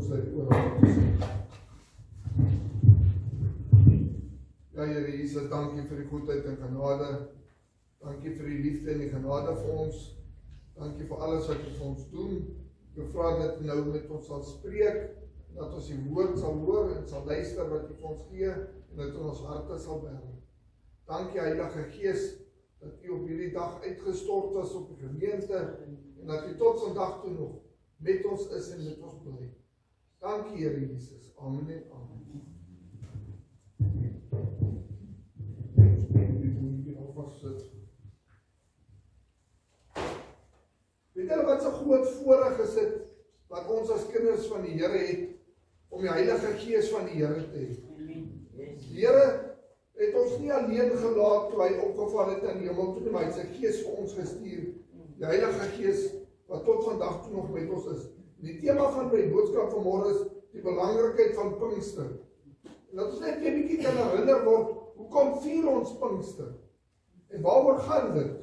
ons dit oor te sê. Ja, Here Jesus, dankie vir die goedheid en genade. Dankie vir die liefde en die genade vir ons. Dankie vir alles wat jy vir ons doen. Ek vra dat nou met ons sal spreek, dat ons die woord sal hoor en sal luister wat jy vir ons gee, en dat ons harte sal berg. Dankie Heilige Gees, dat u op hierdie dag uitgestort is op die gemeente, en dat u tot vandag toe nog met ons is en met ons bly. Dankie Here Jesus. Amen en amen. Weet julle wat so groot voorreg is dit, wat ons as kinders van die Here het, om die Heilige Gees van die Here te hê. Die Here het ons nie alleen gelaat toe hy opgevaar het in die hemel toe, maar hy het sy Gees vir ons gestuur. Die Heilige Gees wat tot vandag toe nog met ons is. Die tema van my boodskap vanmôre is die belangrikheid van Pinkster. En dat ons net 'n bietjie kan herinner word, hoekom vier ons Pinkster? En waaroor gaan dit?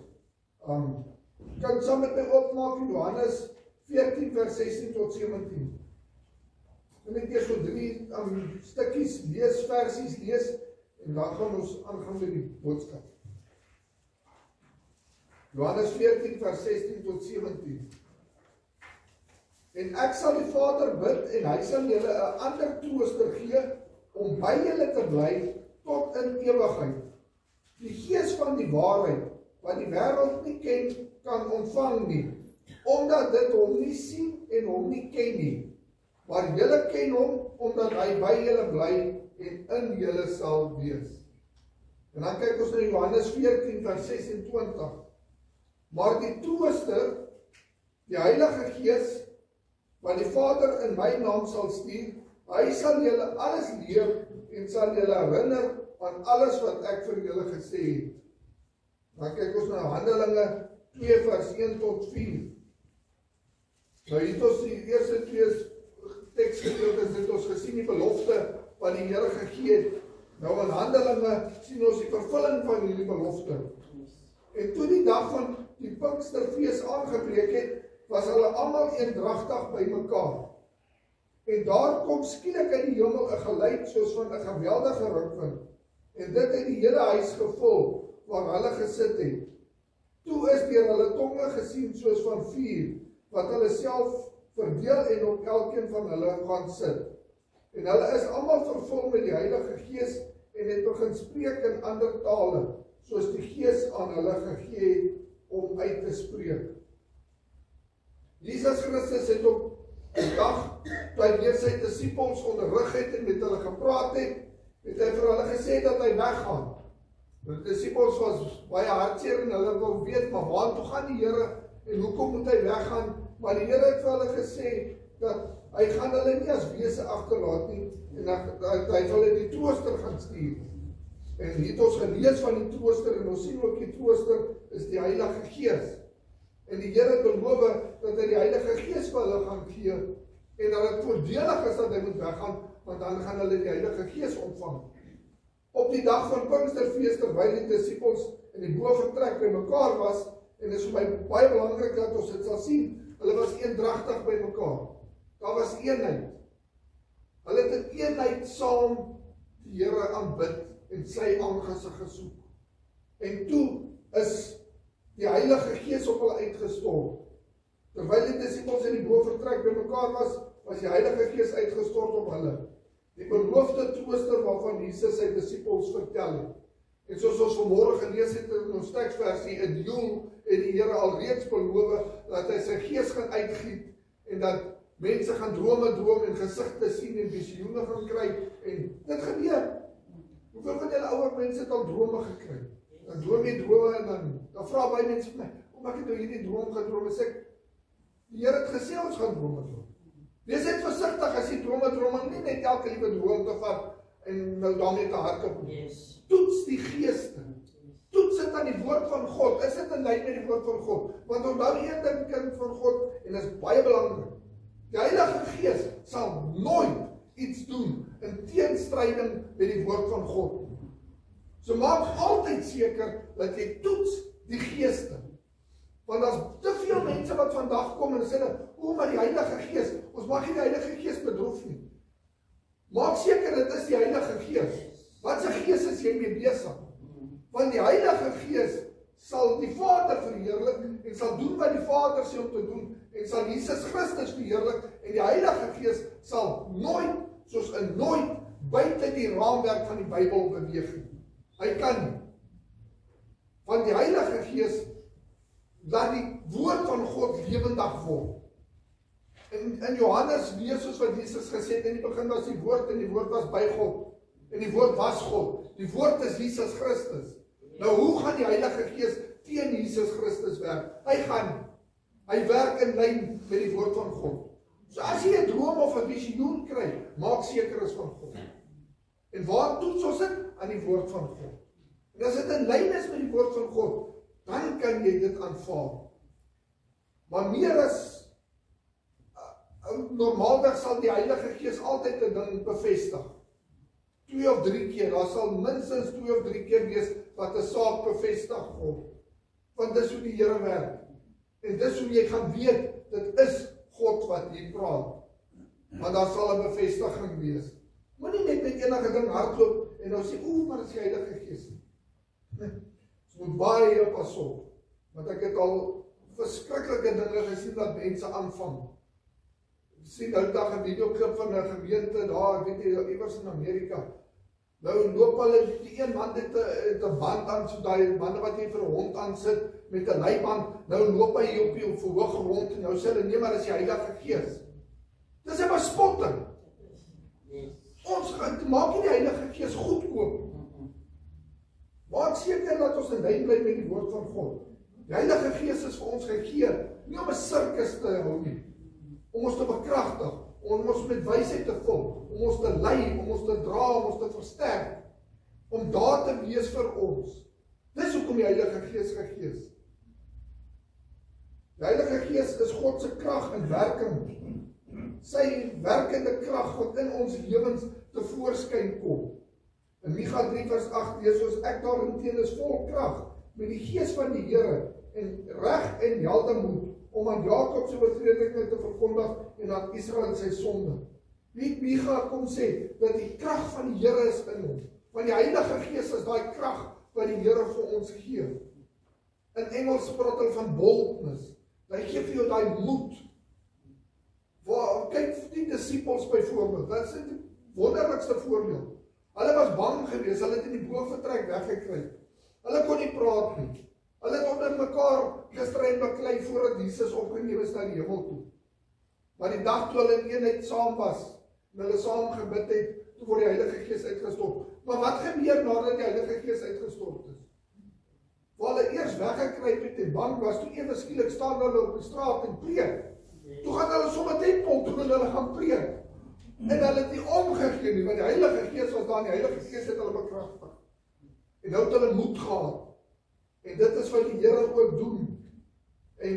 Kan saam met my opmaak in Johannes 14 vers 16 tot 17. En ek eers so 3 stukkies lees, versies lees, en dan gaan ons aangaan met die boodskap. Johannes 14 vers 16 tot 17. En ek sal die Vader bid, en hy sal julle 'n ander trooster gee, om by julle te bly, tot in ewigheid. Die Gees van die waarheid, wat die wêreld nie ken, kan ontvang nie, omdat dit hom nie sien en hom nie ken nie. Maar julle ken hom, omdat hy by julle bly en in julle sal wees. En dan kyk ons na Johannes 14 vers 26. Maar die trooster, die Heilige Gees, wat die Vader in my naam sal stuur, hy sal julle alles leer en sal julle herinner aan alles wat ek vir julle gesê het. Dan kyk ons na Handelinge 2 vers 1 tot 4. Nou hier het ons die eerste 2 teksgedeeltes het ons gesien die belofte wat die Here gegee het. Nou in Handelinge sien ons die vervulling van hierdie belofte. En toe die dag van die Pinksterfees aangebreek het, was hulle almal eendragtig by mekaar. En daar kom skielik uit die hemel 'n geluid soos van 'n geweldige rukwind, en dit het die hele huis gevul waar hulle gesit het. Toe is deur hulle tonge gesien soos van vuur, wat hulle self verdeel en op elkeen van hulle gaan sit. En hulle is almal vervul met die Heilige Gees en het begin spreek in ander tale, soos die Gees aan hulle gegee het om uit te spreek. Jesus Christus het op die dag, toe hy weer sy disippels onderrig het en met hulle gepraat het hy vir hulle gesê dat hy weggaan. Die disippels was baie hartseer en hulle wou weet, maar waartoe gaan die Here en hoekom moet hy weggaan? Maar die Here het vir hulle gesê dat hy gaan hulle nie as wese agterlaat nie, en dat hy hulle die trooster gaan stuur. En hier het ons gelees van die trooster, en ons sien ook die trooster is die Heilige Gees. En die Here beloof dat hy die Heilige Gees vir hulle gaan gee, en dat dit voordelig is dat hy moet weggaan, want dan gaan hulle die Heilige Gees ontvang. Op die dag van Pinksterfees, terwyl die disippels in die boventrek by mekaar was, en dit is vir my baie belangrik dat ons dit sal sien, hulle was eendragtig by mekaar. Daar was eenheid. Hulle het in eenheid saam die Here aanbid en sy aangesig gesoek. En toe is die Heilige Gees op hulle uitgestort. Terwyl die disippels in die boventrek by mekaar was die Heilige Gees uitgestort op hulle. Die beloofde trooster waarvan Jesus sy disippels vertel het. En soos ons vanmôre gelees het in ons teksversie, in Joel het die Here alreeds beloof dat hy sy Gees gaan uitgiet en dat mense gaan drome droom en gesigte sien en visioene gaan kry, en dit gebeur. Hoeveel van julle ouer mense het al drome gekry? Dan droom jy drome en dan vra baie mense vir my, kom ek het nou hierdie droom gedroom, en sê ek, die Here het gesê ons gaan drome droom. Wees net versigtig as jy drome droom, nie net elke liewe droom te vat en nou daarmee te hardloop. Yes. Toets die geeste. Toets dit aan die woord van God. Is dit in lyn met die woord van God? Want onthou een ding, kind van God, en dit is baie belangrik. Die Heilige Gees sal nooit iets doen in teenstryding met die woord van God. So maak altyd seker dat jy toets die geeste. Want daar's te veel mense wat vandag kom en sê, o, maar die Heilige Gees, ons mag nie die Heilige Gees bedroef nie. Maak seker dit is die Heilige Gees. Wat se gees is jy mee besig? Want die Heilige Gees sal die Vader verheerlik en sal doen wat die Vader sê om te doen en sal Jesus Christus verheerlik en die Heilige Gees sal nooit, soos 'n nooit, buite die raamwerk van die Bybel beweeg nie. Hy kan nie. Want die Heilige Gees laat die woord van God lewendig word. In Johannes lees soos wat Jesus gesê het, in die begin was die woord en die woord was by God. En die woord was God. Die woord is Jesus Christus. Nou hoe gaan die Heilige Gees teen Jesus Christus werk? Hy gaan. Hy werk in lyn met die woord van God. So as jy 'n droom of 'n visioen kry, maak seker is van God. En waar toets ons dit? Aan die woord van God. En as dit in lyn is met die woord van God, dan kan jy dit aanvaar. Maar meer as normaalweg sal die Heilige Gees altyd 'n ding bevestig. 2 of 3 keer, daar sal minstens 2 of 3 keer wees wat 'n saak bevestig word. Want dis hoe die Here werk. En dis hoe jy gaan weet, dit is God wat hier praat. Want daar sal 'n bevestiging wees. Moenie net met enige ding hardloop en nou sê, o, maar dis die Heilige Gees. Ons moet baie pas op. Want ek het al verskriklike dinge gesien wat mense aanvang. Ek sien nou dag 'n videoklip van 'n gemeente daar, ek weet jy, iewers in Amerika. Nou loop hulle, die een man het 'n band aan, so daai bande wat jy vir 'n hond aansit met 'n leiband, nou loop hy op die verhoog rond en nou sê hulle nee, maar dis die Heilige Gees. Dis 'n bespotting. Ons maak nie die Heilige Gees goedkoop. Maak seker dat ons in lyn bly met die woord van God. Die Heilige Gees is vir ons gegee, nie om 'n sirkus te hou nie, om ons te bekragtig, om ons met wysheid te vul, om ons te lei, om ons te dra, om ons te versterk, om daar te wees vir ons. Dis hoekom die Heilige Gees gegee is. Die Heilige Gees is God se krag in werking. Sy werkende krag wat in ons lewens tevoorskyn kom. In Micha 3 vers 8 lees ons, ek daarenteen is vol krag met die Gees van die Here en reg en heldermoed om aan Jakob se oortredinge te verkondig en aan Israel sy sonde. Wie Micha kom sê dat die krag van die Here is in ons. Want die Heilige Gees is daai krag wat die Here vir ons gee. In Engels praat hulle van boldness. Hy gee vir jou daai moed. Kyk die disippels byvoorbeeld, dit is die wonderlikste voorbeeld. Hulle was bang geweest, hulle het in die boventrek weggekruip. Hulle kon nie praat nie. Hulle het onder mekaar gestry en beklei voordat Jesus opgeneem is na die hemel toe. Maar die dag toe hulle in eenheid saam was, en hulle saam gebid het, toe word die Heilige Gees uitgestort. Maar wat gebeur nadat die Heilige Gees uitgestort is? Waar hulle eers weggekruip het en bang was, toe ewe skielik staan hulle op die straat en preek. Toe gaan hulle sommer tempel toe en hulle gaan preek. En hulle het nie omgegee nie, want die Heilige Gees was daar en die Heilige Gees het hulle bekragtig. En nou het hulle moed gehad. En dit is wat die Here ook doen. En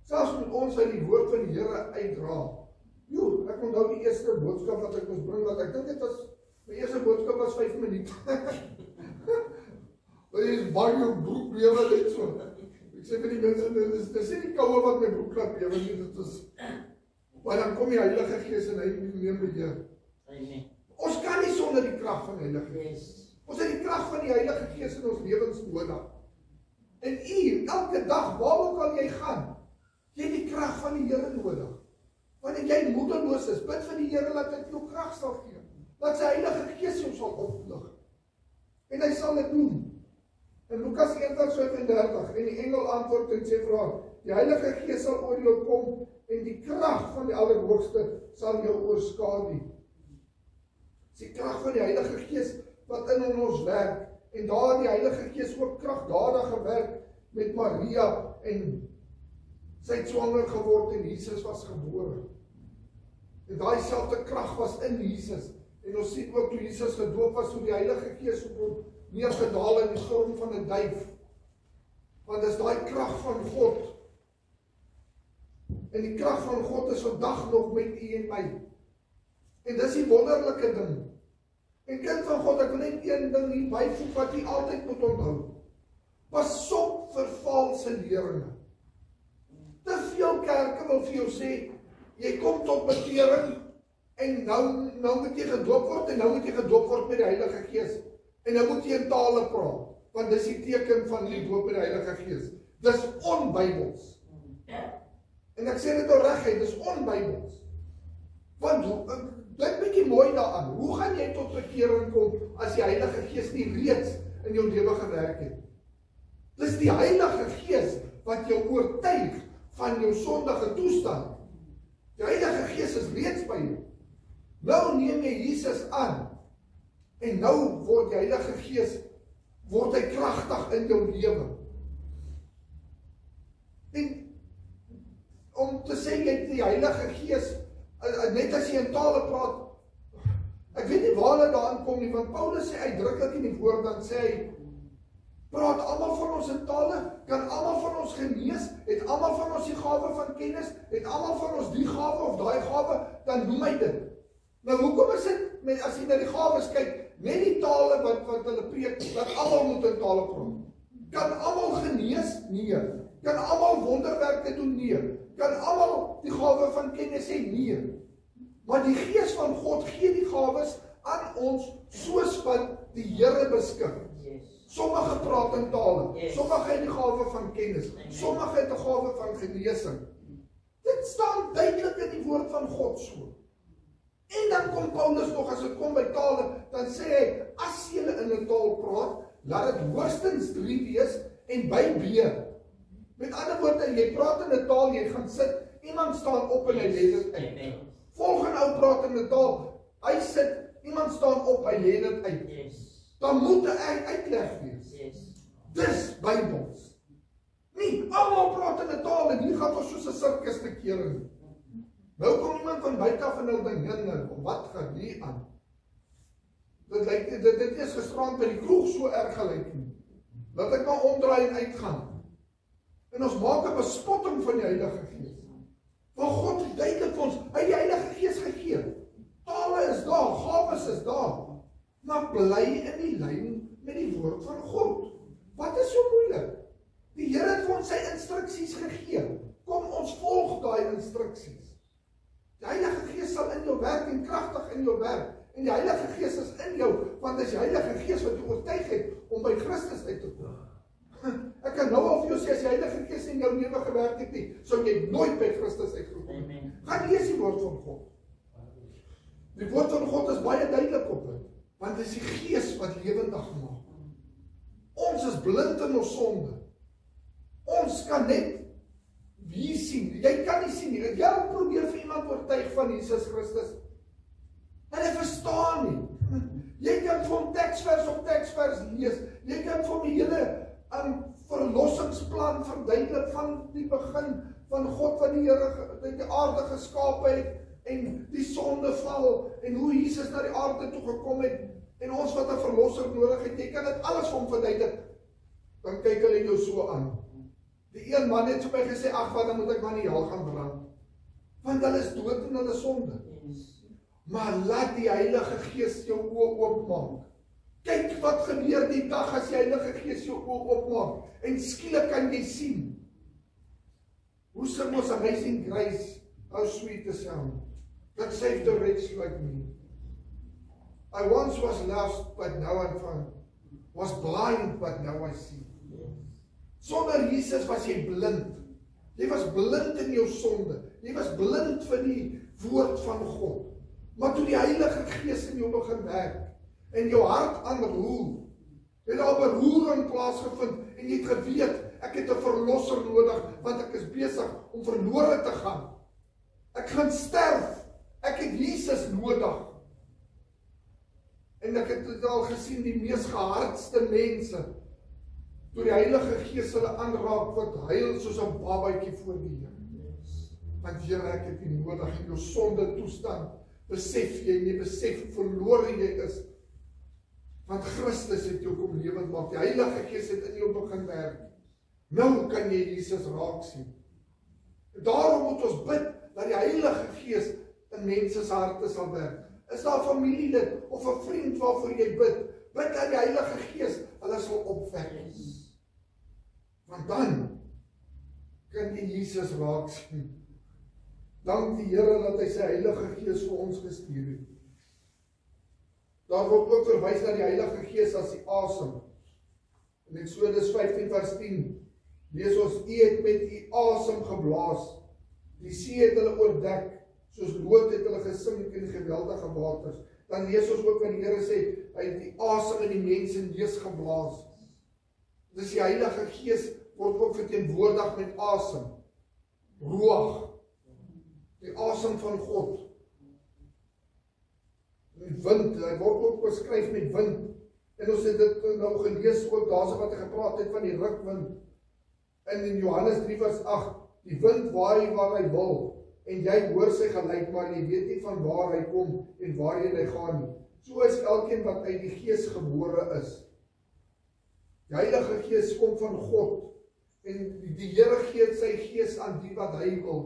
selfs met ons uit die woord van die Here uitdra. Jo, ek onthou die eerste boodskap wat ek moes bring, wat ek dink dit was, my eerste boodskap was 5 minute. Dit is baie broek lewe net so. Ek sê vir die mense, dis nie die koue wat my broek laat lewe nie, dit is. Maar dan kom die Heilige Gees en hy neem beheer. Ons kan nie sonder die krag van die Heilige Gees. Ons het die krag van die Heilige Gees in ons lewens nodig. En elke dag, waar ook al jy gaan, jy die krag van die Here nodig. Wanneer jy moedeloos is, bid vir die Here dat hy jou krag sal gee. Dat sy Heilige Gees jou sal oplig. En hy sal dit doen. In Lukas 1:35, en die engel antwoord en sê vir haar, die Heilige Gees sal oor jou kom, en die krag van die Allerhoogste sal jou oorskadu. Die krag van die Heilige Gees wat in ons werk, en daar die Heilige Gees ook kragdadig gewerk met Maria, en sy het swanger geword en Jesus was gebore. En daai selfde krag was in Jesus, en ons sien ook toe Jesus gedoop was, hoe die Heilige Gees op hom neergedaal in die vorm van 'n duif. Want dis daai krag van God. En die krag van God is vandag nog met u en my. En dis die wonderlike ding. En kind van God, ek wil net een ding hier byvoeg wat u altyd moet onthou. Pas op vir valse leringe. Te veel kerke wil vir jou sê, jy kom tot bekering, en nou moet jy gedoop word, en nou moet jy gedoop word met die Heilige Gees. En nou moet jy in tale praat, want dis die teken van die doop met die Heilige Gees. Dis onbybels. En ek sê dit al reguit, dis onbybels. Want, dink bietjie mooi daaraan, hoe gaan jy tot bekering kom, as die Heilige Gees nie reeds in jou lewe gewerk het? Dis die Heilige Gees, wat jou oortuig van jou sondige toestand. Die Heilige Gees is reeds by jou. Nou neem jy Jesus aan, en nou word die Heilige Gees, word hy kragtig in jou lewe. En om te sê jy het die Heilige Gees, net as jy in tale praat, ek weet nie waar hulle daarin kom nie, want Paulus sê uitdruklik in die woord, dan sê hy, praat almal van ons in tale, kan almal van ons genees, het almal van ons die gawe van kennis, het almal van ons die gawe of daai gawe, dan noem hy dit. Nou hoekom is dit, as jy na die gawes kyk, net die tale wat hulle preek, dat almal moet in tale praat. Kan almal genees? Nee. Kan almal wonderwerke doen? Nee. Kan almal die gawe van kennis hê? Nee. Maar die Gees van God gee die gawes aan ons, soos wat die Here beskik. Sommige praat in tale, sommige het die gawe van kennis, sommige het die gawe van genesing. Dit staan duidelik in die woord van God so. En dan kom Paulus nog, as dit kom by tale, dan sê hy, as julle in 'n taal praat, laat dit hoogstens 3 wees, en by B. Met ander woorde, jy praat in 'n taal, jy gaan sit, iemand staan op en hy lê dit uit. Volgende ou praat in 'n taal, hy sit, iemand staan op, hy lê dit uit. Dan moet 'n uitleg wees. Dis Bybels. Nie, almal praat in 'n taal, en hier gaan ons soos 'n sirkus te kere nie. Nou kom iemand van buite af en hulle dink, wat gaan hier aan? Dit is gisterand by die kroeg so erg gelyk nie. Laat ek maar omdraai en uitgaan. En ons maak 'n bespotting van die Heilige Gees. Want God het duidelik vir ons, hy het die Heilige Gees gegee. Tale is daar, gawes is daar. Maar bly in die lyn met die woord van God. Wat is so moeilik? Die Here het vir ons sy instruksies gegee. Kom ons volg daai instruksies. Die Heilige Gees sal in jou werk en kragtig in jou werk. En die Heilige Gees is in jou, want dis die Heilige Gees wat jou oortuig het om by Christus uit te kom. Ek kan nou al vir jou sê, as die Heilige Gees in jou lewe gewerk het nie, sou jy nooit by Christus uitgekom het. Gaan lees die woord van God. Die woord van God is baie duidelik op dit, want dit is die Gees wat lewendig maak. Ons is blind in ons sonde. Ons kan net wie sien, jy kan nie sien nie. Jy probeer vir iemand oortuig van Jesus Christus, en hy verstaan nie. Jy kan vir hom teksvers op teksvers lees, jy kan vir hom die hele verlossingsplan verduidelik van die begin van God wat die Here die aarde geskape het, en die sondeval, en hoe Jesus na die aarde toe gekom het, en ons wat 'n verlosser nodig het, jy kan dit alles vir hom verduidelik. Dan kyk hulle jou so aan. Die een man het so by gesê, ag, wat dan moet ek maar nie hel gaan brand, want hulle is dood in hulle sonde. Maar laat die Heilige Gees jou oë oopmaak. Kyk wat gebeur die dag as die Heilige Gees jou oë oopmaak, en skielik kan jy sien. Hoe sing ons Amazing Grace, how sweet the sound, that saved a wretch like me. I once was lost, but now I'm found, was blind, but now I see. Sonder Jesus was jy blind. Jy was blind in jou sonde. Jy was blind vir die woord van God. Maar toe die Heilige Gees in jou begin werk, en jou hart aanroer, het daar beroering plaasgevind, en jy het geweet, ek het 'n verlosser nodig, want ek is besig om verlore te gaan. Ek gaan sterf, ek het Jesus nodig. En ek het al gesien, die mees gehardste mense, toe die Heilige Gees hulle aanraak, wat huil soos 'n babatjie voor die Here. Want Here, ek het U nodig in jou sonde toestand. Besef jy besef hoe verlore jy is. Want Christus het jou kom lewend maak. Die Heilige Gees het in jou begin werk. Nou kan jy Jesus raak sien. Daarom moet ons bid, dat die Heilige Gees in mense se harte sal werk. Is daar 'n familielid of 'n vriend waarvoor jy bid, bid dat die Heilige Gees hulle sal opwek. Want dan kan jy Jesus raak sien. Dank die Here dat hy sy Heilige Gees vir ons gestuur het. Daar word ook verwys na die Heilige Gees as die asem. In Eksodus 15 vers 10 lees ons, U het met U asem geblaas, die see het hulle oordek, soos Lot het hulle gesink in die geweldige waters. Dan lees ons ook wat die Here sê, hy het die asem in die mens se neus geblaas. Dus die Heilige Gees word ook verteenwoordig met asem, ruach, die asem van God. En wind, hy word ook beskryf met wind. En ons het dit nou gelees ook daarso wat hy gepraat het van die rukwind. En in Johannes 3 vers 8, die wind waai waar hy wil, en jy hoor sy geluid, maar jy weet nie van waar hy kom en waarheen hy gaan nie. So is elkeen wat uit die Gees gebore is. Die Heilige Gees kom van God, en die Here gee sy Gees aan die wat hy wil.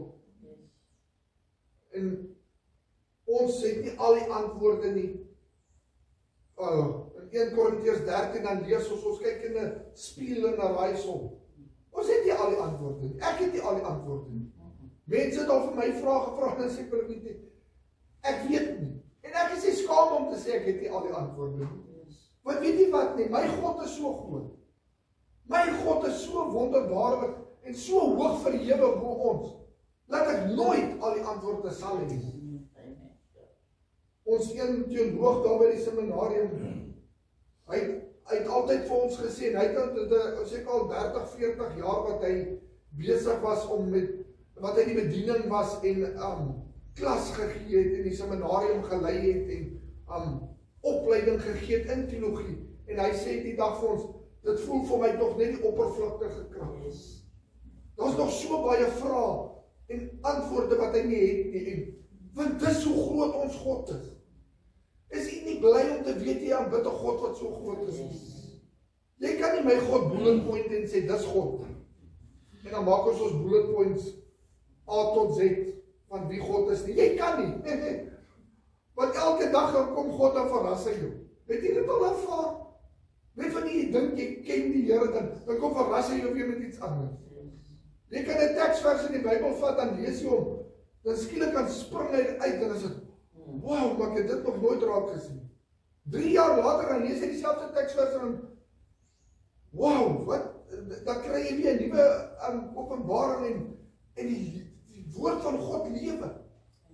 En ons het nie al die antwoorde nie. In 1 Korintiërs 13 dan lees ons kyk in 'n spieël en 'n raaisel. Ons het nie al die antwoorde nie. Ek het nie al die antwoorde nie. Mense het al vir my vrae gevra en sê ek weet nie. Ek weet nie. En ek is nie skaam om te sê ek het nie al die antwoorde nie. Want weet jy wat nie? My God is so groot. My God is so wonderbaarlik en so hoog verhewe bo ons, dat ek nooit al die antwoorde sal hê. Ons een teoloog daar by die seminarium, hy het altyd vir ons gesê, en hy het seker al 30, 40 jaar wat hy besig was om met, wat hy die bediening was en klas gegee het en die seminarium gelei het en opleiding gegee het in teologie. En hy sê die dag vir ons, dit voel vir my nog net die oppervlakte gekrap. Daar's nog so baie vrae en antwoorde wat hy nie het nie. Want dis hoe groot ons God is. Is u nie bly om te weet jy aanbid 'n God wat so groot is? Jy kan nie my God bullet point en sê dis God. En dan maak ons bullet points A tot Z van wie God is nie. Jy kan nie. Nee. Want elke dag dan kom God en verras hy jou. Het jy dit al ervaar? Weet van jy dink jy ken die Here, dan kom verras hy jou weer met iets anders. Jy kan 'n teksvers in die Bybel vat, dan lees jy hom, dan skielik kan spring hy uit en is dit, wow, maar ek het dit nog nooit raak gesien. 3 jaar later dan lees jy dieselfde teksvers en wow, wat, dan kry jy weer 'n nuwe openbaring en die woord van God lewe.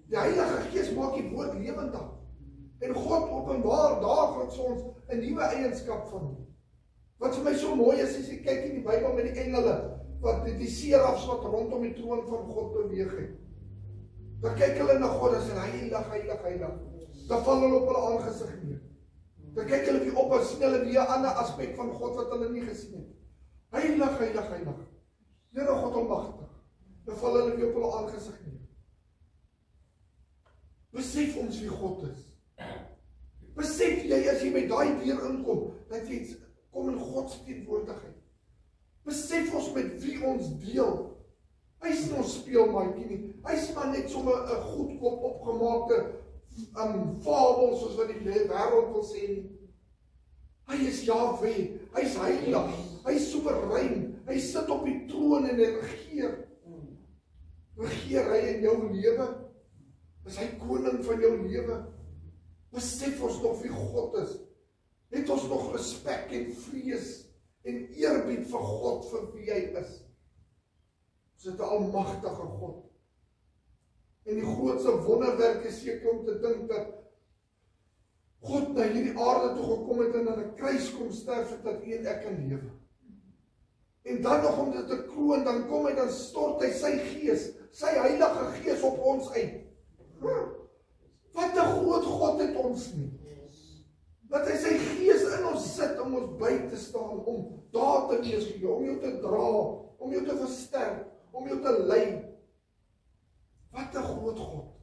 Die Heilige Gees maak die woord lewendig. En God openbaar daagliks ons 'n nuwe eienskap van hom. Wat vir my so mooi is, as jy kyk in die Bybel met die engele, wat die serafs wat rondom die troon van God beweeg het. Dan kyk hulle na God en sê, heilig, heilig, heilig. Dan val hulle op hulle aangesig neer. Dan kyk hulle weer op en sien hulle weer 'n ander aspek van God wat hulle nie gesien het. Heilig, heilig, heilig. Here God almagtig. Dan val hulle weer op hulle aangesig neer. Besef ons wie God is. Besef jy as jy by daai deur inkom, dat jy kom in God se teenwoordigheid. Besef ons met wie ons deel. Hy is nie ons speelmaatjie nie. Hy is maar net sommer 'n goedkoop opgemaakte fabel soos wat die wêreld wil sê nie. Hy is Jahwe, hy is heilig, hy is soewerein, hy sit op die troon en hy regeer. Regeer hy in jou lewe? Is hy koning van jou lewe? Besef ons nog wie God is? Het ons nog respek en vrees en eerbied vir God vir wie hy is? Ons het 'n almagtige God. En die grootste wonderwerk is seker om te dink dat God na hierdie aarde toe gekom het en aan 'n kruis kom sterf het dat u en ek kan lewe. En dan nog om dit te kroon, dan kom hy, dan stort hy sy Gees, sy Heilige Gees op ons uit. Wat 'n groot God het ons nie. Dat hy sy Gees in ons sit om ons by te staan, om daar te wees vir jou, om jou te dra, om jou te versterk, om jou te lei. Wat 'n groot God.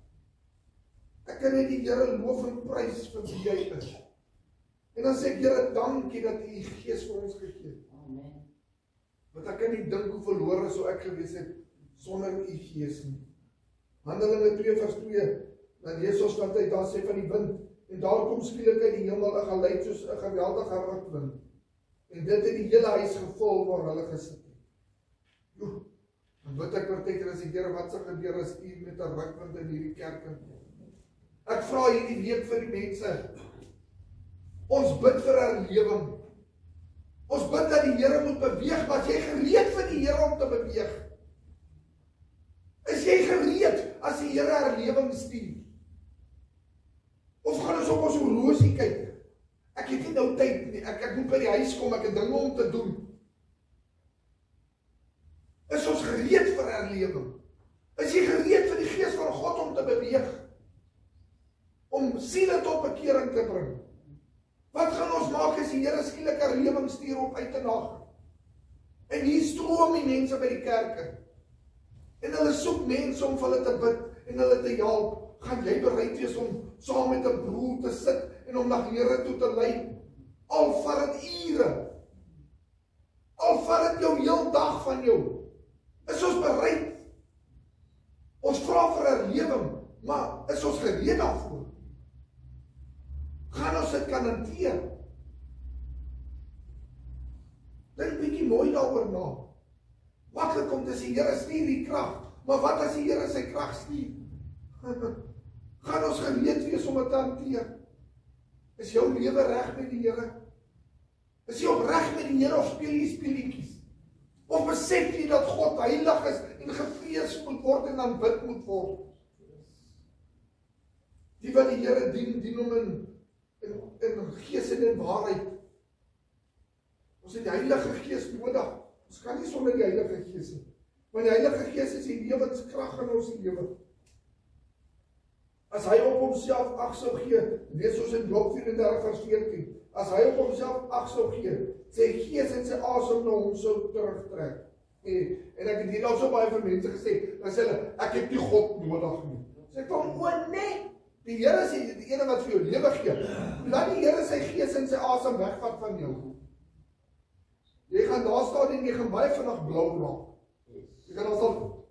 Ek kan net die Here loof en prys vir wie hy is. En dan sê ek, Here, dankie dat u Gees vir ons gegee het. Amen. Want ek kan nie dink hoe verlore sou ek gewees het sonder u Gees nie. Handelinge 2 vers 2, dan lees ons wat hy daar sê van die wind, en daar kom skielik uit die hemel 'n geluid soos 'n geweldige rukwind. En dit het die hele huis gevul waar hulle gesit het. En bid ek partykeer as die Here, wat sal gebeur as U met 'n rukwind in hierdie kerk inkom? Ek vra hierdie week vir die mense. Ons bid vir herlewing. Ons bid dat die Here moet beweeg, maar as jy gereed vir die Here om te beweeg? Is jy gereed as die Here herlewing stuur? Of gaan ons op ons horlosie kyk? Ek het nie nou tyd nie, ek moet by die huis kom, ek het dinge om te doen. Is ons gereed vir herlewing? Is jy gereed vir die Gees van God om te beweeg? Om siele tot bekering te bring? Wat gaan ons maak as die Here skielik herlewing stuur op uit 'n nag? En hier stroom die mense by die kerke. En hulle soek mense om vir hulle te bid en hulle te help. Gaan jy bereid wees om saam met 'n broer te sit en om na die Here toe te lei? Al vat dit ure. Al vat dit jou heel dag van jou. Is ons bereid? Ons vra vir herlewing, maar is ons gereed daarvoor? Gaan ons dit kan hanteer? Dink bietjie mooi daaroor na. Maklik om te sê, Here stuur die krag, maar wat as die Here sy krag stuur? Gaan ons gereed wees om dit te hanteer? Is jou lewe reg met die Here? Is jy opreg met die Here of speel jy speelietjies? Of besef jy dat God heilig is en gevrees moet word en aanbid moet word? Die wat die Here dien hom in gees en in waarheid. Ons het die Heilige Gees nodig. Ons kan nie sonder die Heilige Gees nie. Want die Heilige Gees is die lewenskrag in ons lewe. As hy op homself ag sou gee, lees ons in Job 34:14, as hy op homself ag sou gee, sy gees en sy asem na hom sou terugtrek. En ek het hier al so baie vir mense gesê, dan sê hulle, ek het nie God nodig nie. Sê ek van, o nee, die Here is die ene wat vir jou lewe gee. Laat die Here sy gees en sy asem wegvat van jou. Jy gaan daar staan en jy gaan baie vinnig blou raak. Jy gaan al,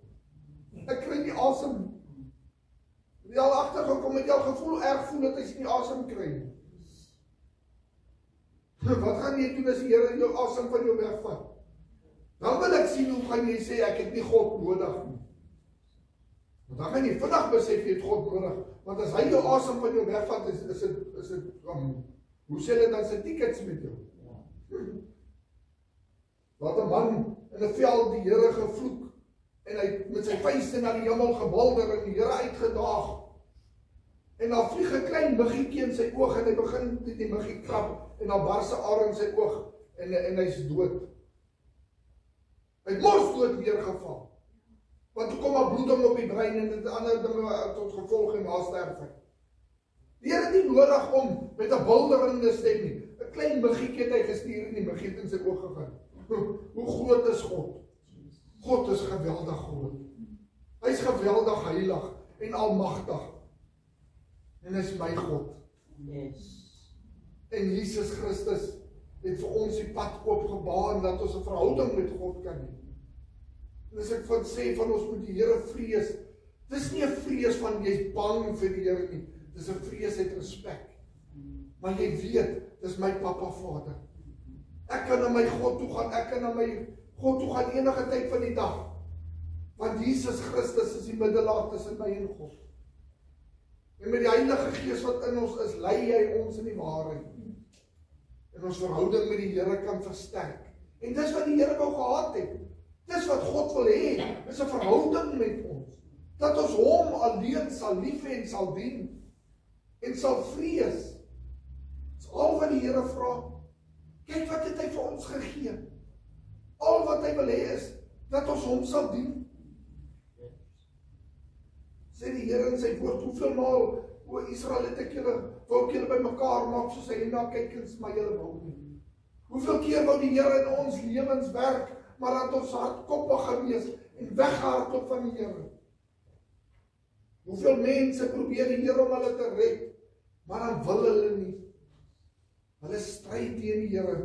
ek kry nie asem. Jy al agtergekom het jy al gevoel, erg voel dat jy nie asem kry. Wat gaan jy doen as die Here jou asem van jou wegvat? Dan wil ek sien, hoe gaan jy sê, ek het nie God nodig nie. Want dan gaan jy vinnig besef, jy het God nodig. Want as hy jou asem van jou wegvat, is dit, hoe sê hulle dan sy tickets met jou? Wat 'n man in 'n veld die Here gevloek, en hy met sy vuiste na die hemel gewilder en die Here uitgedaag. En dan vlieg 'n klein muggietjie in sy oog en hy begin die muggie krap en dan bars 'n aar in sy oog en hy's dood. Hy mos dood neergeval. Want toe kom maar bloeding op die brein en dit ander dinge tot gevolg en nasterfing. Die Here het nie nodig om met 'n bulderende stem nie. 'n Klein muggietjie het hy gestuur en die muggie het in sy oog gegaan. Hoe groot is God? God is geweldig groot. Hy is geweldig heilig en almagtig. En hy is my God. Yes. En Jesus Christus het vir ons die pad oopgebaan dat ons 'n verhouding met God kan hê. En as ek van sê van ons moet die Here vrees, dis nie 'n vrees van jy's bang vir die Here nie. Dis 'n vrees uit respek. Maar jy weet, dis my Papa Vader. Ek kan na my God toe gaan, ek kan na my God toe gaan enige tyd van die dag. Want Jesus Christus is die middelaar tussen my en God. En met die Heilige Gees wat in ons is, lei hy ons in die waarheid. En ons verhouding met die Here kan versterk. En dis wat die Here wou gehad het. Dis wat God wil hê, is 'n verhouding met ons. Dat ons hom alleen sal lief hê en sal dien. En sal vrees. Dis al wat die Here vra. Kyk wat het hy vir ons gegee. Al wat hy wil hê is, dat ons hom sal dien. Sê die Here in sy woord, hoeveel maal, o Israel, het ek julle, wou ek julle by mekaar maak, soos hy na kykens, maar julle wou nie. Hoeveel keer wou die Here in ons lewens werk, maar dat ons hardkoppig gewees, en weggehardop van die Here. Hoeveel mense probeer die Here om hulle te red, maar dan wil hulle nie. Hulle stry teen die Here.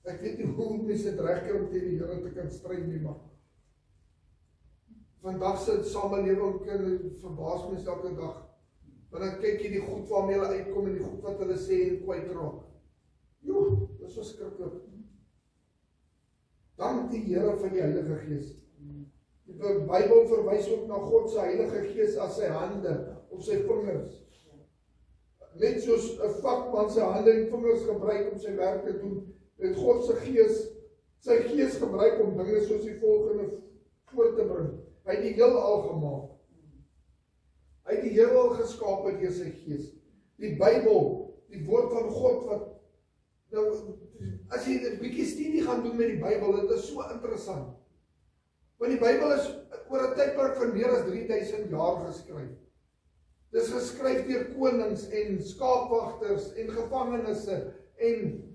Ek weet nie hoe mense dit regkry om teen die Here te kan stry nie, maar vandag se samelewing verbaas my elke dag. Want dan kyk jy die goed waarmee hulle uitkom en die goed wat hulle sê en kwytraak. Joe, dis verskriklik. Dank die Here vir die Heilige Gees. Die Bybel verwys ook na God se Heilige Gees as sy hande of sy vingers. Net soos 'n vakman sy hande en vingers gebruik om sy werk te doen, het God se Gees sy Gees gebruik om dinge soos die volgende voor te bring. Hy het die heelal gemaak. Hy het die heelal geskaap deur sy Gees. Die Bybel, die woord van God wat nou, as jy 'n bietjie studie gaan doen met die Bybel, dit is so interessant. Want die Bybel is oor 'n tydperk van meer as 3000 jaar geskryf. Dit is geskryf deur konings en skaapwagters en gevangenes en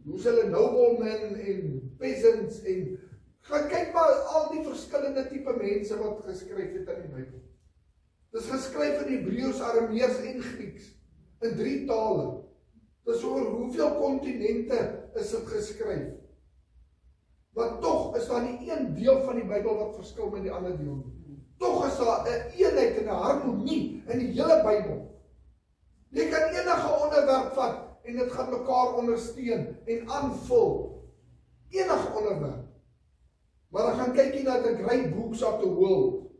hoe's hulle noblemen en peasants en gaan kyk maar al die verskillende tipe mense wat geskryf het in die Bybel. Dit is geskryf in Hebreëus, Aramees en Grieks in 3 tale. Dit is oor hoeveel kontinente is dit geskryf. Maar tog is daar nie een deel van die Bybel wat verskil met die ander deel nie. Tog is daar 'n eenheid en 'n harmonie in die hele Bybel. Jy kan enige onderwerp vat en dit gaan mekaar ondersteun en aanvul. Enige onderwerp. Maar dan gaan kyk jy na The Great Books of the World,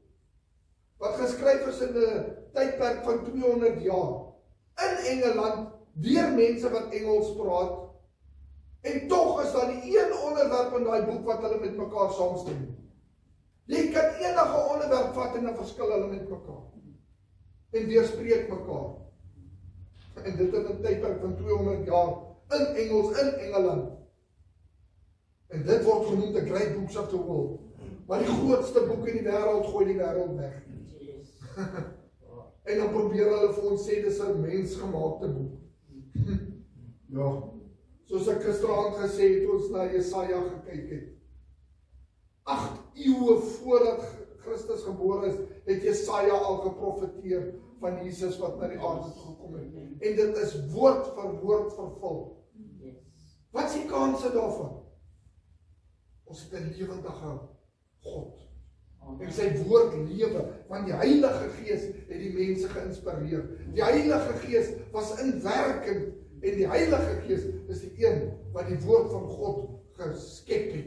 wat geskryf is in 'n tydperk van 200 jaar. In Engeland, deur mense wat Engels praat, en tog is daar nie een onderwerp in daai boek wat hulle met mekaar saamstem. Jy kan enige onderwerp vat en dan verskil hulle met mekaar. En weerspreek mekaar. En dit in 'n tydperk van 200 jaar, in Engels, in Engeland. En dit word genoem The Great Books of the World. Maar die grootste boek in die wêreld gooi die wêreld weg. En dan probeer hulle vir ons sê dis 'n mensgemaakte boek. Ja, soos ek gisteraand gesê het, ons na Jesaja gekyk het. 8 eeue voordat Christus gebore is, het Jesaja al geprofeteer van Jesus wat na die aarde toe gekom het. En dit is woord vir woord vervul. Wat is die kanse daarvan? Ons het 'n lewendige God. En sy woord lewe, want die Heilige Gees het die mense geïnspireer. Die Heilige Gees was in werking en die Heilige Gees is die een wat die woord van God geskep het.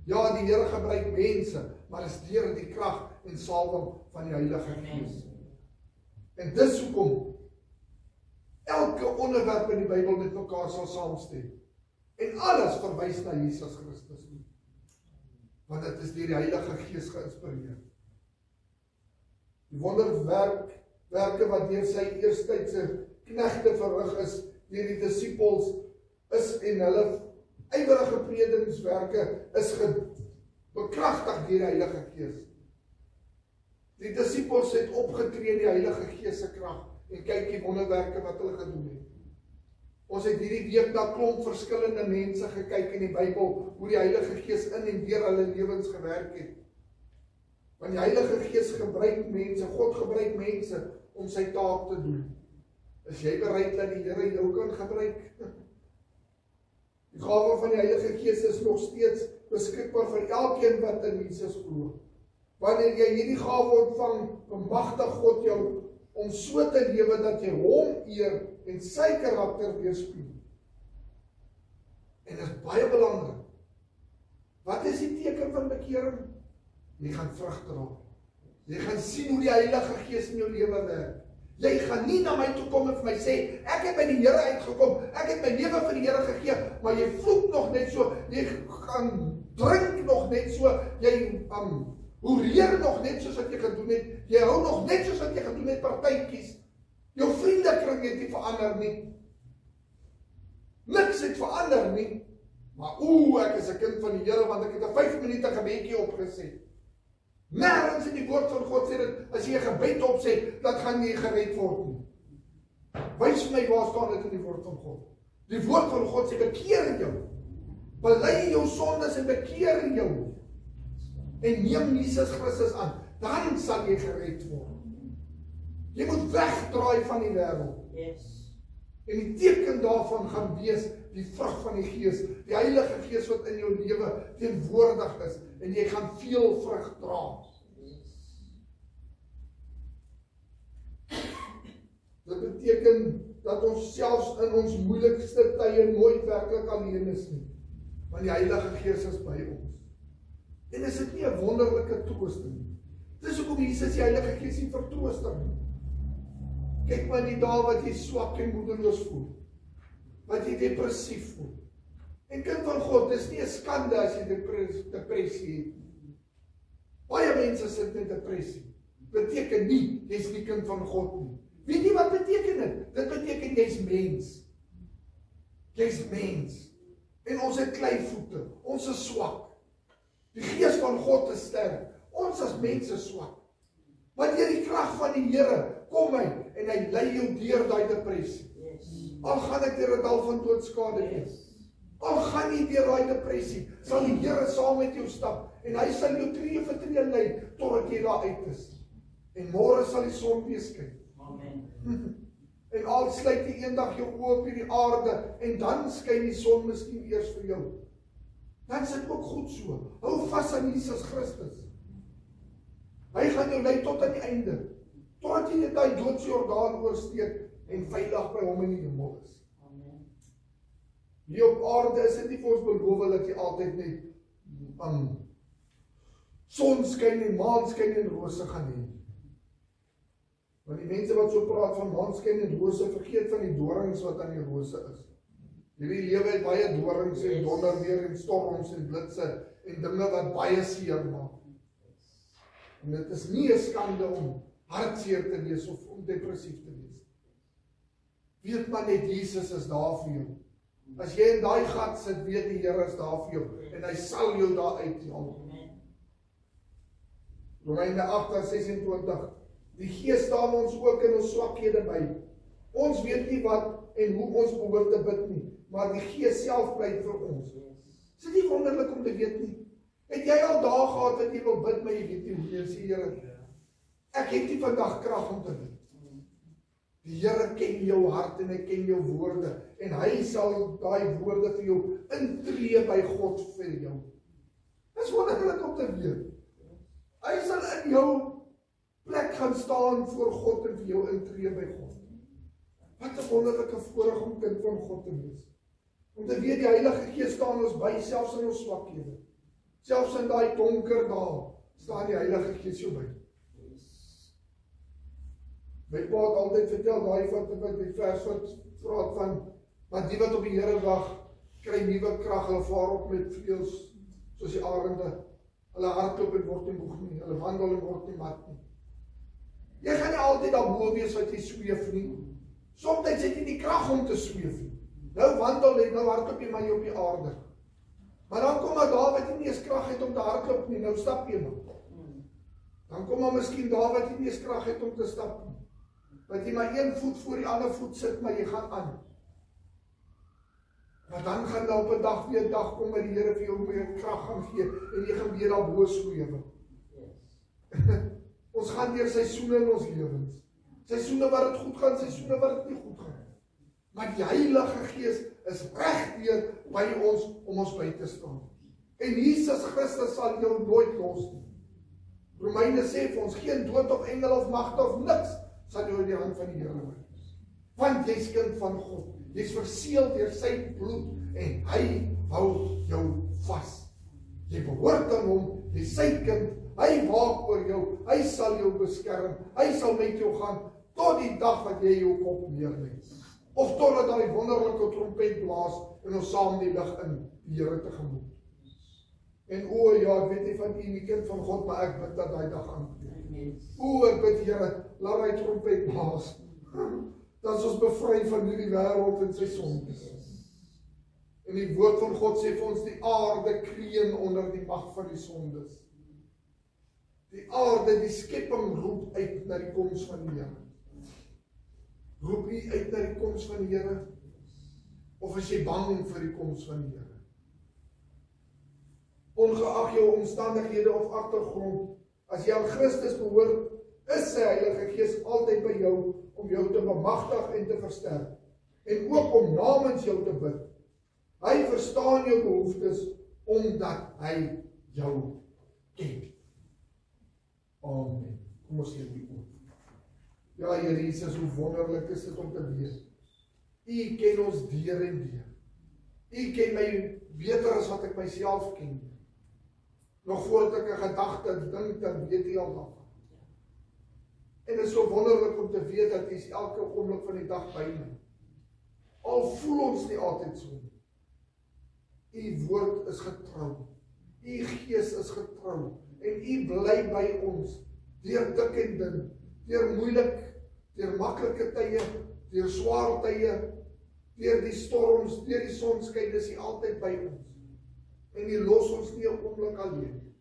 Ja, die Here gebruik mense, maar is deur die krag en salwing van die Heilige Gees. En dis hoekom elke onderwerp in die Bybel met mekaar sal saamstem. En alles verwys na Jesus Christus. Want dit is deur die Heilige Gees geïnspireer. Die wonderwerke wat deur sy eerstydse knegte verrig is, deur die disippels is en hulle ywerige predikingswerke is bekragtig deur die Heilige Gees. Die disippels het opgetree in die Heilige Gees se krag en kyk die wonderwerke wat hulle gedoen het. Ons het hierdie week na klomp verskillende mense gekyk in die Bybel, hoe die Heilige Gees in en deur hulle lewens gewerk het. Want die Heilige Gees gebruik mense, God gebruik mense om sy taak te doen. Is jy bereid dat die Here jou kan gebruik? Die gawe van die Heilige Gees is nog steeds beskikbaar vir elkeen wat in Jesus glo. Wanneer jy hierdie gawe ontvang, bemagtig God jou om so te lewe dat jy hom eer en sy karakter weerspieël. En dit is baie belangrik. Wat is die teken van bekering? Jy gaan vrug dra. Jy gaan sien hoe die Heilige Gees in jou lewe werk. Jy gaan nie na my toe kom en vir my sê, ek het by die Here uitgekom, ek het my lewe vir die Here gegee, maar jy vloek nog net so, jy gaan drink nog net so, jy hoereer nog net soos wat jy gedoen het, jy hou nog net soos wat jy gedoen het partytjies, jou vriendekring het nie verander nie, niks het verander nie, maar ek is 'n kind van die Here, want ek het 'n 5 minute gebedjie opgesê. Nergens in die woord van God sê dat as jy 'n gebed opsê, dat gaan jy gered word nie. Wys my waar staan dit in die woord van God. Die woord van God sê bekeer jou. Bely jou sondes en bekeer jou. En neem Jesus Christus aan, dan sal jy gered word. Jy moet wegdraai van die wêreld. En die teken daarvan gaan wees die vrug van die Gees, die Heilige Gees wat in jou lewe teenwoordig is, en jy gaan veel vrug dra. Dit beteken dat ons selfs in ons moeilikste tye nooit werklik alleen is nie. want die Heilige Gees is by ons. En is dit nie 'n wonderlike troosting nie? Dis hoekom Jesus die Heilige Gees nie vertrooster nie. Kyk maar die dae wat jy swak en moedeloos voel, wat jy depressief voel. En kind van God, dis nie 'n skande as jy depressie het. Baie mense sit met depressie. Beteken nie, jy's nie kind van God nie. Weet jy wat beteken dit? Dit beteken jy's mens. Jy's mens. En ons het klei voete, ons is swak. Die Gees van God is sterk. Ons as mense swak. Maar deur die krag van die Here kom hy en hy lei jou deur daai depressie. Al gaan ek deur 'n dal van doodskade wees. Al gaan jy deur daai depressie, sal die Here saam met jou stap en hy sal jou tree vir tree lei totdat jy daar uit is. En môre sal die son weer skyn. Amen. En al sluit jy eendag jou oë op hierdie aarde en dan skyn die son miskien eers vir jou. Dan is dit ook goed so. Hou vas aan Jesus Christus. Hy gaan jou lei tot aan die einde. Totdat jy daai doodsjordaan oorsteek en veilig by hom in die hemel is. Amen. Hier op aarde is dit nie vir ons beloof dat jy altyd net son skyn en maan skyn en rose gaan hê. Want die mense wat so praat van maan skyn en rose, vergeet van die dorings wat aan die rose is. Hierdie lewe het baie dorings en donderweer en storms en blitse en dinge wat baie seer maak. En dit is nie 'n skande om hartseer te wees of om depressief te wees. Weet maar net Jesus is daar vir jou. As jy in daai gat sit, weet die Here is daar vir jou en hy sal jou daar uithaal. Romeine 8:26. Die Gees staan ons ook in ons swakhede by. Ons weet nie wat en hoe ons behoort te bid nie, maar die Gees self pleit vir ons. Is dit nie wonderlik om te weet nie? Het jy al dae gehad dat jy wil bid, maar jy weet nie hoe jy sê, Here, ek het nie vandag krag om te bid. Die Here ken jou hart en hy ken jou woorde en hy sal daai woorde vir jou intree by God vir jou. Dis wonderlik om te weet. Hy sal in jou plek gaan staan voor God en vir jou intree by God. Wat 'n wonderlike voorreg om kind van God te wees. Om te weet die Heilige Gees staan ons by, selfs in ons swakhede. Selfs in daai donker dae staan die Heilige Gees jou by. My pa het altyd vertel daai van die vers wat praat van, maar die wat op die Here wag, kry nuwe krag, hulle vaar op met vleuels soos die arende. Hulle hardloop en word nie moeg nie, hulle wandel en word nie mat nie. Jy gaan nie altyd daarbo wees wat jy sweef nie. Soms het jy nie krag om te sweef nie. Nou wandel jy, nou hardloop jy maar jy op die aarde. Maar dan kom maar daar wat jy nie eens krag het om te hardloop nie, nou stap jy maar. Dan kom maar miskien daar wat jy nie eens krag het om te stap nie. Dat jy maar een voet voor die ander voet sit, maar jy gaan aan. Maar dan gaan daar op 'n dag weer 'n dag kom waar die Here vir jou meer krag gaan gee en jy gaan weer daarbo sweef. Ons gaan deur seisoene in ons lewens. Seisoene waar dit goed gaan, seisoene waar dit nie goed gaan. Maar die Heilige Gees is regdeur by ons om ons by te staan. En Jesus Christus sal jou nooit los nie. Romeine sê vir ons, geen dood of engel of magte of niks sal jou in die hand van die Here bring. Want jy's kind van God. Jy's verseël deur sy bloed en hy hou jou vas. Jy behoort aan hom, jy's sy kind. Hy waak oor jou, hy sal jou beskerm, hy sal met jou gaan tot die dag wat jy jou kop neerlê. Of totdat daai wonderlike trompet blaas en ons saam die lig in die Here tegemoet. En o ja, ek weet nie van u die kind van God, maar ek bid dat daai dag aanbreek. O, ek bid Here, laat daai trompet blaas. Dat ons bevry van hierdie wêreld en sy sondes. En die woord van God sê vir ons die aarde kreun onder die mag van die sondes. Die aarde, die skepping roep uit na die koms van die Here. Roep jy uit na die koms van die Here? Of is jy bang vir die koms van die Here? Ongeag jou omstandighede of agtergrond, as jy aan Christus behoort, is sy Heilige Gees altyd by jou om jou te bemagtig en te versterk. En ook om namens jou te bid. Hy verstaan jou behoeftes omdat hy jou ken. Amen. Kom ons sê die oop. Ja, Here Jesus, hoe wonderlik is dit om te weet. U ken ons deur en deur. U ken my beter as wat ek myself ken. Nog voordat ek 'n gedagte dink, dan weet U al daarvan. En dit is so wonderlik om te weet dat U is elke oomblik van die dag by my. Al voel ons nie altyd so nie. U woord is getrou. U gees is getrou. En U bly by ons. Deur dik en dun. Deur moeilik. Deur maklike tye. Deur swaar tye. Deur die storms. Deur die sonskyn is U altyd by ons. En U los ons nie 'n oomblik alleen.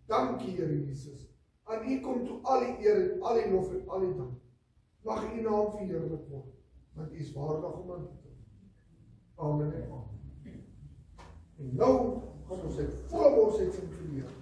Dankie, Here Jesus. Aan U kom toe al die eer, al die lof en al die dank. Mag U naam verheerlik word, want U is waardig om aan te doen. Amen en amen. En nou gaan ons uit volle bos uit sing vir die Here.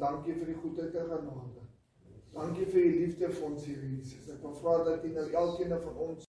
Dankie vir die goedheid en genade. Dankie vir die liefde vir ons, Here Jesus. Ek wil vra dat U nou elkeen van ons